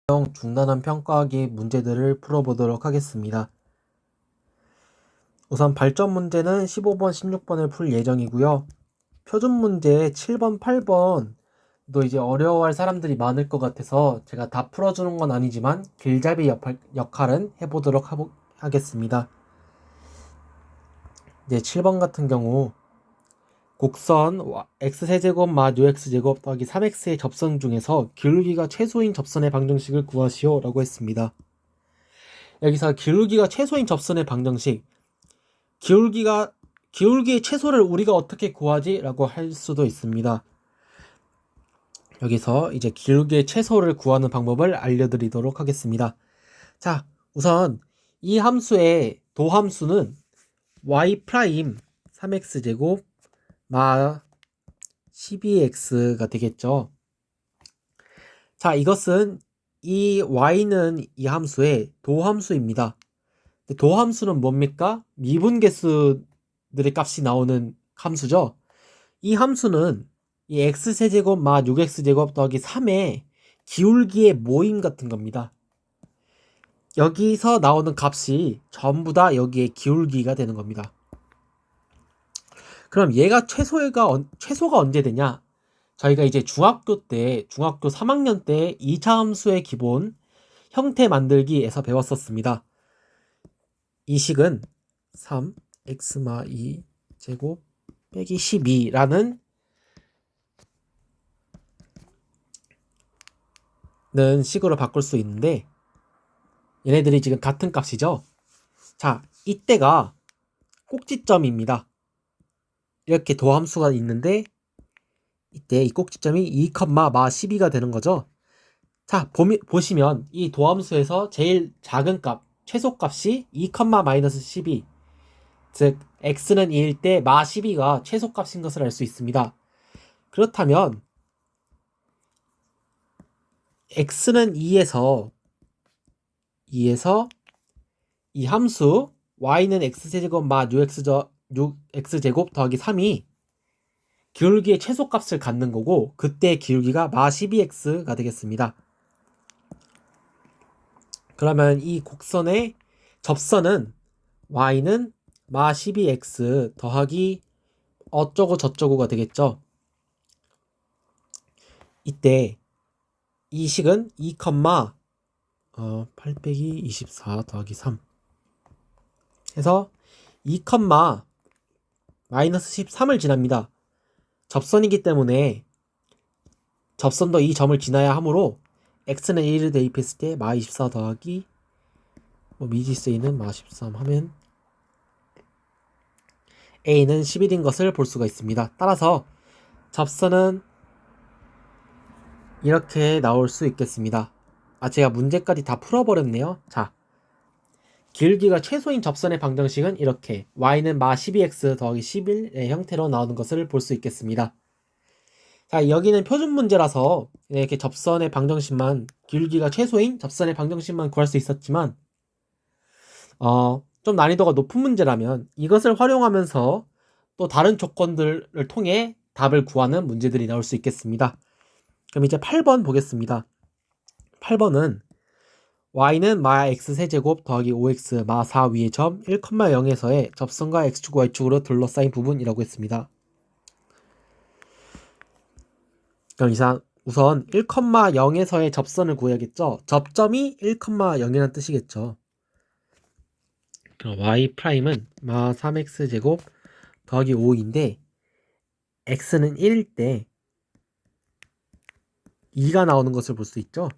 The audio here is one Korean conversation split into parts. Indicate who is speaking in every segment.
Speaker 1: 중단한 평가하기 문제들을 풀어보도록 하겠습니다. 우선 발전 문제는 15번, 16번을 풀 예정이고요. 표준 문제 7번, 8번도 이제 어려워할 사람들이 많을 것 같아서 제가 다 풀어주는 건 아니지만 길잡이 역할은 해보도록 하겠습니다. 이제 7번 같은 경우 곡선 x세제곱 마 ux제곱 더하기 3x의 접선 중에서 기울기가 최소인 접선의 방정식을 구하시오 라고 했습니다. 여기서 기울기가 최소인 접선의 방정식, 기울기의 최소를 우리가 어떻게 구하지? 라고 할 수도 있습니다. 여기서 이제 기울기의 최소를 구하는 방법을 알려드리도록 하겠습니다. 자, 우선 이 함수의 도함수는 y' 3x제곱 마 12x가 되겠죠. 자, 이것은 이 y는 이 함수의 도함수입니다. 도함수는 뭡니까? 미분계수들의 값이 나오는 함수죠. 이 함수는 이 x세제곱 마 6x제곱 더하기 3의 기울기의 모임 같은 겁니다. 여기서 나오는 값이 전부 다 여기에 기울기가 되는 겁니다. 그럼 얘가 최소가 언제 되냐? 저희가 이제 중학교 3학년 때 2차 함수의 기본 형태 만들기에서 배웠었습니다. 이 식은 3x마 2제곱 빼기 12라는 식으로 바꿀 수 있는데 얘네들이 지금 같은 값이죠. 자, 이때가 꼭지점입니다. 이렇게 도함수가 있는데 이때 이 꼭지점이 2, 마 12가 되는 거죠. 자, 보시면 이 도함수에서 제일 작은 값, 최소값이 2, 마이너스 12, 즉 x는 2일 때 마 12가 최소값인 것을 알 수 있습니다. 그렇다면 x는 2에서 이 함수 y는 x제곱 마 6x제곱 더하기 3이 기울기의 최소값을 갖는 거고 그때 기울기가 마 12x가 되겠습니다. 그러면 이 곡선의 접선은 y는 마 12x 더하기 어쩌고 저쩌고가 되겠죠. 이때 이 식은 2, 8 빼기 24 더하기 3 해서 2, 마이너스 13을 지납니다. 접선이기 때문에 접선도 이 점을 지나야 하므로 x는 1을 대입했을 때 마 24 더하기 미지수는 마 13 하면 a는 11인 것을 볼 수가 있습니다. 따라서 접선은 이렇게 나올 수 있겠습니다. 제가 문제까지 다 풀어버렸네요. 자, 기울기가 최소인 접선의 방정식은 이렇게 y는 마 12x 더하기 11의 형태로 나오는 것을 볼 수 있겠습니다. 자, 여기는 표준 문제라서 이렇게 접선의 방정식만, 기울기가 최소인 접선의 방정식만 구할 수 있었지만 좀 난이도가 높은 문제라면 이것을 활용하면서 또 다른 조건들을 통해 답을 구하는 문제들이 나올 수 있겠습니다. 그럼 이제 8번 보겠습니다. 8번은 y는 마 x세제곱 더하기 5x 마 4 위의 점 1,0에서의 접선과 x축 y축으로 둘러싸인 부분이라고 했습니다. 그럼 우선 1,0에서의 접선을 구해야겠죠. 접점이 1,0이라는 뜻이겠죠. 그럼 y'은 마 3x제곱 더하기 5인데 x는 1일 때 2가 나오는 것을 볼 수 있죠.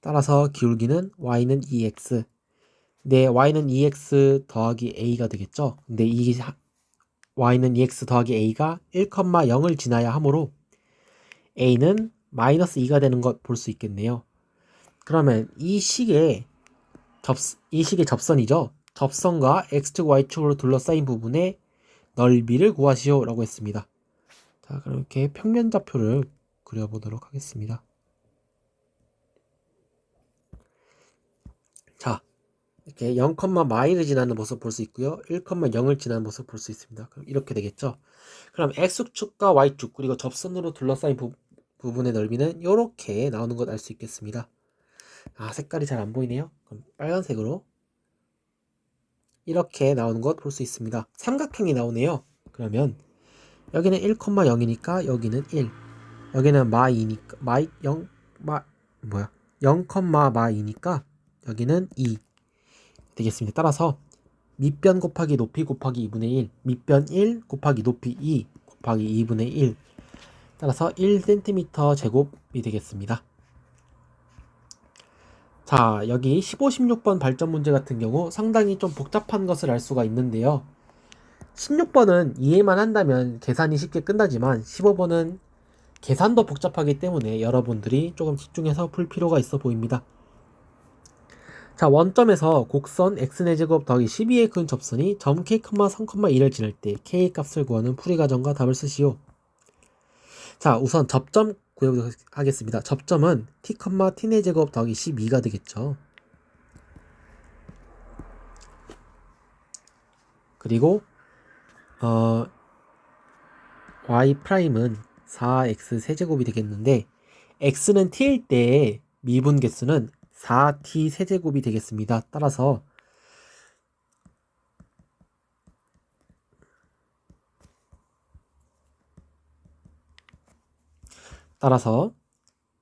Speaker 1: 따라서 기울기는 y는 2x. 네, y는 2x 더하기 a가 되겠죠. 근데 이 y는 2x 더하기 a가 1,0을 지나야 하므로 a는 마이너스 2가 되는 것 볼 수 있겠네요. 그러면 이 식의 접선이죠. 접선과 x축, y축으로 둘러싸인 부분의 넓이를 구하시오 라고 했습니다. 자, 그럼 이렇게 평면좌표를 그려보도록 하겠습니다. 자, 이렇게 0, 마이를 지나는 모습 볼 수 있고요. 1,0을 지나는 모습 볼 수 있습니다. 그럼 이렇게 되겠죠. 그럼 x축과 y축 그리고 접선으로 둘러싸인 부분의 넓이는 이렇게 나오는 것 알 수 있겠습니다. 색깔이 잘 안 보이네요. 그럼 빨간색으로 이렇게 나오는 것 볼 수 있습니다. 삼각형이 나오네요. 그러면 여기는 1,0이니까 여기는 1. 여기는 마 2니까 마 0, 마 뭐야? 0, 마 2니까 여기는 2 되겠습니다. 따라서 밑변 곱하기 높이 곱하기 2분의 1, 밑변 1 곱하기 높이 2 곱하기 2분의 1. 따라서 1cm 제곱이 되겠습니다. 자, 여기 15, 16번 발전 문제 같은 경우 상당히 좀 복잡한 것을 알 수가 있는데요. 16번은 이해만 한다면 계산이 쉽게 끝나지만 15번은 계산도 복잡하기 때문에 여러분들이 조금 집중해서 풀 필요가 있어 보입니다. 자, 원점에서 곡선 x의 제곱 더하기 12의 근 접선이 점 k, 3,2를 지날 때 k 값을 구하는 풀이 과정과 답을 쓰시오. 자, 우선 접점 구해보도록 하겠습니다. 접점은 t, t의 제곱 더하기 12가 되겠죠. 그리고 y'은 4x 세제곱이 되겠는데 x는 t일 때의 미분 개수는 4t 세제곱이 되겠습니다. 따라서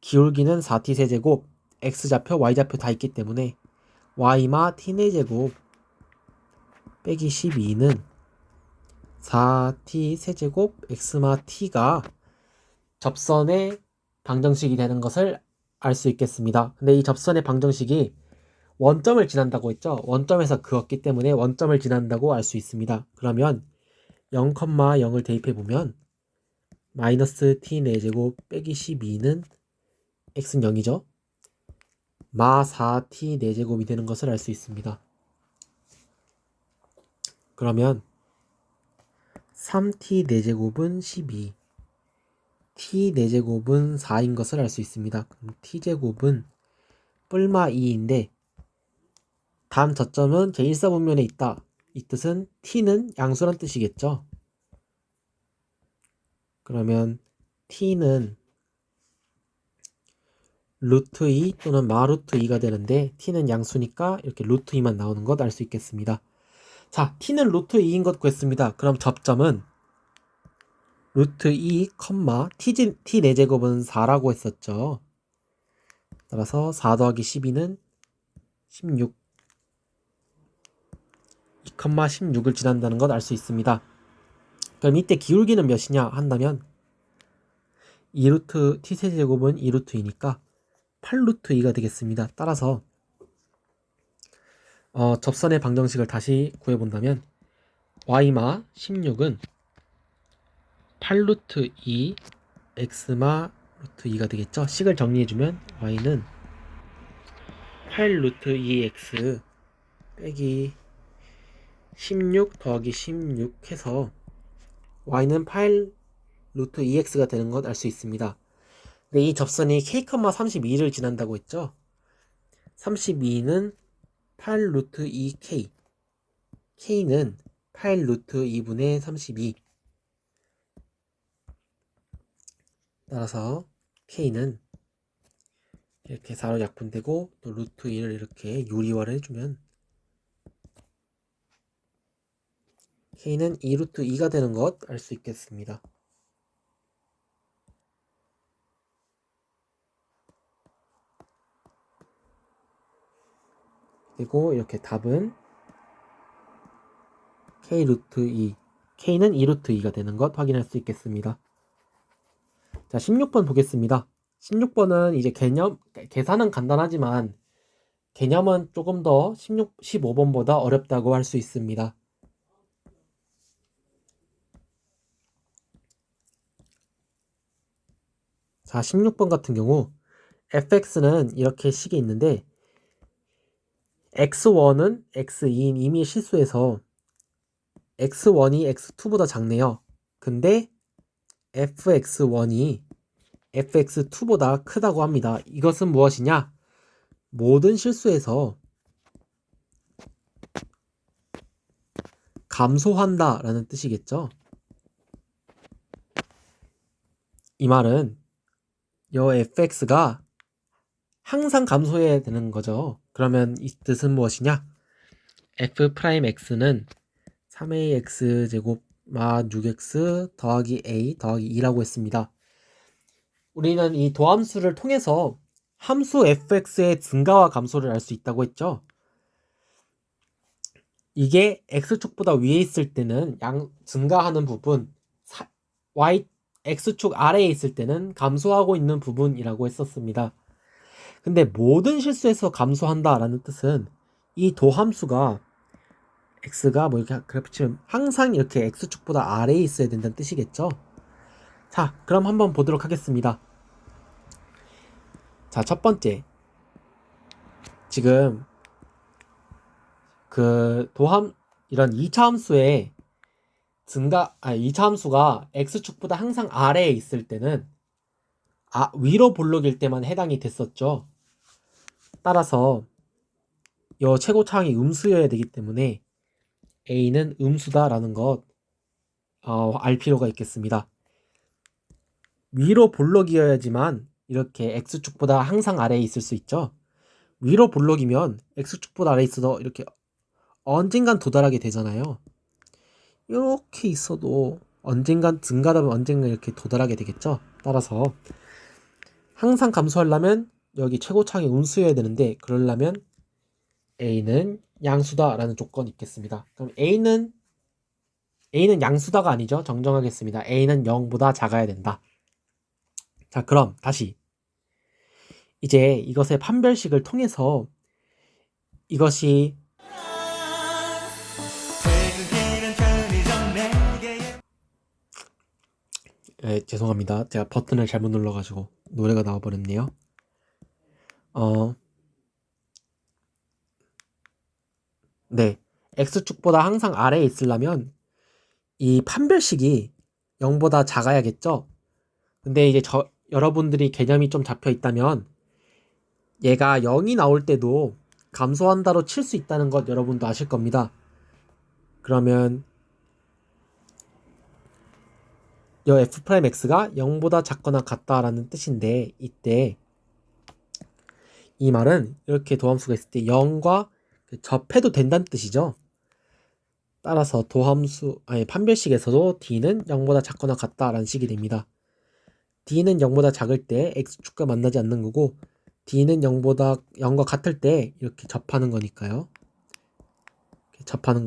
Speaker 1: 기울기는 4t 세제곱, x좌표, y좌표 다 있기 때문에 y마 t의 제곱 빼기 12는 4t 세제곱 x마 t가 접선의 방정식이 되는 것을 알 수 있겠습니다. 근데 이 접선의 방정식이 원점을 지난다고 했죠. 원점에서 그었기 때문에 원점을 지난다고 알 수 있습니다. 그러면 0, 0을 대입해보면 마이너스 t 4제곱 빼기 12는 x는 0이죠. 마 4t 4제곱이 되는 것을 알 수 있습니다. 그러면 3t 4제곱은 12, t 4제곱은 4인 것을 알 수 있습니다. 그럼 t제곱은 뿔마 2인데 다음 저점은 제1사분면에 있다. 이 뜻은 t는 양수란 뜻이겠죠. 그러면 t는 루트 2 또는 마루트 2가 되는데 t는 양수니까 이렇게 루트 2만 나오는 것 알 수 있겠습니다. 자, t는 루트 2인 것 구했습니다. 그럼 접점은 루트 2, t 4제곱은 4라고 했었죠. 따라서 4 더하기 12는 16, 2, 16을 지난다는 것 알 수 있습니다. 그럼 이때 기울기는 몇이냐 한다면 2루트 t세제곱은 2루트 2니까 8루트 2가 되겠습니다. 따라서 접선의 방정식을 다시 구해본다면 y마 16은 8루트 2 x마 루트 2가 되겠죠. 식을 정리해주면 y는 8루트 2x 빼기 16 더하기 16 해서 y는 8 루트 2x가 되는 것 알 수 있습니다. 근데 이 접선이 k, 32를 지난다고 했죠. 32는 8 루트 2k, k는 8 루트 2분의 32. 따라서 k는 이렇게 4로 약분되고 또 루트 2를 이렇게 유리화를 해주면 k는 2 루트 2가 되는 것 알 수 있겠습니다. 그리고 이렇게 답은 k 루트 2, k는 2 루트 2가 되는 것 확인할 수 있겠습니다. 자, 16번 보겠습니다. 16번은 이제 계산은 간단하지만 개념은 조금 더 15번보다 어렵다고 할 수 있습니다. 자, 16번 같은 경우 fx는 이렇게 식이 있는데 x1은 x2인 이미 실수해서 x1이 x2보다 작네요. 근데 fx1이 fx2보다 크다고 합니다. 이것은 무엇이냐? 모든 실수에서 감소한다 라는 뜻이겠죠. 이 말은 요 fx가 항상 감소해야 되는 거죠. 그러면 이 뜻은 무엇이냐? f'x는 3ax 제곱 마 6x 더하기 a 더하기 2라고 했습니다. 우리는 이 도함수를 통해서 함수 fx의 증가와 감소를 알 수 있다고 했죠. 이게 x축보다 위에 있을 때는 증가하는 부분, x축 아래에 있을 때는 감소하고 있는 부분이라고 했었습니다. 근데 모든 실수에서 감소한다라는 뜻은 이 도함수가 x가 뭐 이렇게 그래프 치면 항상 이렇게 x축보다 아래에 있어야 된다는 뜻이겠죠. 자, 그럼 한번 보도록 하겠습니다. 자, 첫 번째. 지금 이런 2차 함수의 2차 함수가 x축보다 항상 아래에 있을 때는 위로 볼록일 때만 해당이 됐었죠. 따라서 이 최고차항이 음수여야 되기 때문에 a는 음수다라는 것 알 필요가 있겠습니다. 위로 볼록이어야지만 이렇게 x축보다 항상 아래에 있을 수 있죠. 위로 볼록이면 x축보다 아래에 있어도 이렇게 언젠간 도달하게 되잖아요. 이렇게 있어도 언젠간 증가하면 언젠간 이렇게 도달하게 되겠죠. 따라서 항상 감소하려면 여기 최고차항이 음수여야 되는데 그러려면 a는 양수다 라는 조건이 있겠습니다. 그럼 a는 양수다가 아니죠. 정정하겠습니다. a는 0보다 작아야 된다. 자, 그럼 다시 이제 이것의 판별식을 통해서 이것이 죄송합니다. 제가 버튼을 잘못 눌러가지고 노래가 나와버렸네요. 네, x축보다 항상 아래에 있으려면 이 판별식이 0보다 작아야겠죠. 근데 이제 여러분들이 개념이 좀 잡혀 있다면 얘가 0이 나올 때도 감소한다로 칠 수 있다는 것 여러분도 아실 겁니다. 그러면 이 f'x가 0보다 작거나 같다라는 뜻인데 이때 이 말은 이렇게 도함수가 있을 때 0과 접해도 된다는 뜻이죠. 따라서 판별식에서도 d는 0보다 작거나 같다라는 식이 됩니다. d는 0보다 작을 때 x축과 만나지 않는 거고 d는 0과 같을 때 이렇게 접하는 거니까요. 접하는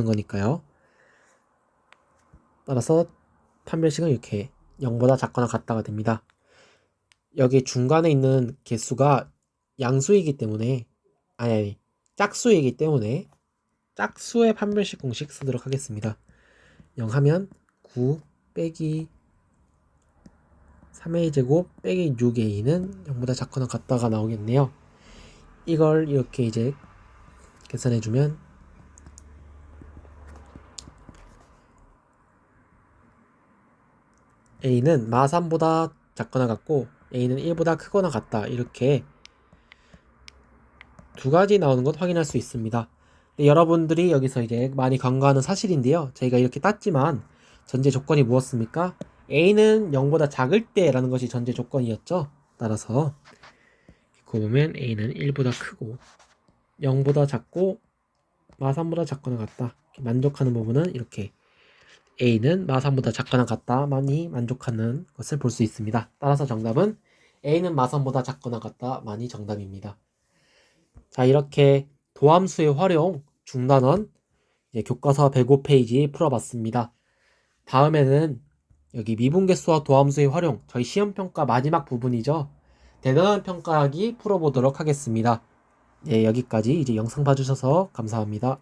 Speaker 1: 거니까요. 따라서 판별식은 이렇게 0보다 작거나 같다가 됩니다. 여기 중간에 있는 개수가 양수이기 때문에 짝수이기 때문에 짝수의 판별식 공식 쓰도록 하겠습니다. 0 하면 9 빼기 3a 제곱 빼기 6a는 0보다 작거나 같다가 나오겠네요. 이걸 이렇게 이제 계산해주면 a는 마 3보다 작거나 같고 a는 1보다 크거나 같다. 이렇게 두 가지 나오는 것 확인할 수 있습니다. 여러분들이 여기서 이제 많이 간과하는 사실인데요. 저희가 이렇게 땄지만 전제 조건이 무엇입니까? a는 0보다 작을 때 라는 것이 전제 조건이었죠. 따라서 보면 a는 1보다 크고 0보다 작고 마 3보다 작거나 같다. 만족하는 부분은 이렇게 a는 마 3보다 작거나 같다만이 만족하는 것을 볼 수 있습니다. 따라서 정답은 a는 마 3보다 작거나 같다만이 정답입니다. 자, 이렇게 도함수의 활용 중단원 교과서 105페이지 풀어봤습니다. 다음에는 여기 미분계수와 도함수의 활용, 저희 시험평가 마지막 부분이죠. 대단한 평가하기 풀어보도록 하겠습니다. 예, 여기까지 이제 영상 봐주셔서 감사합니다.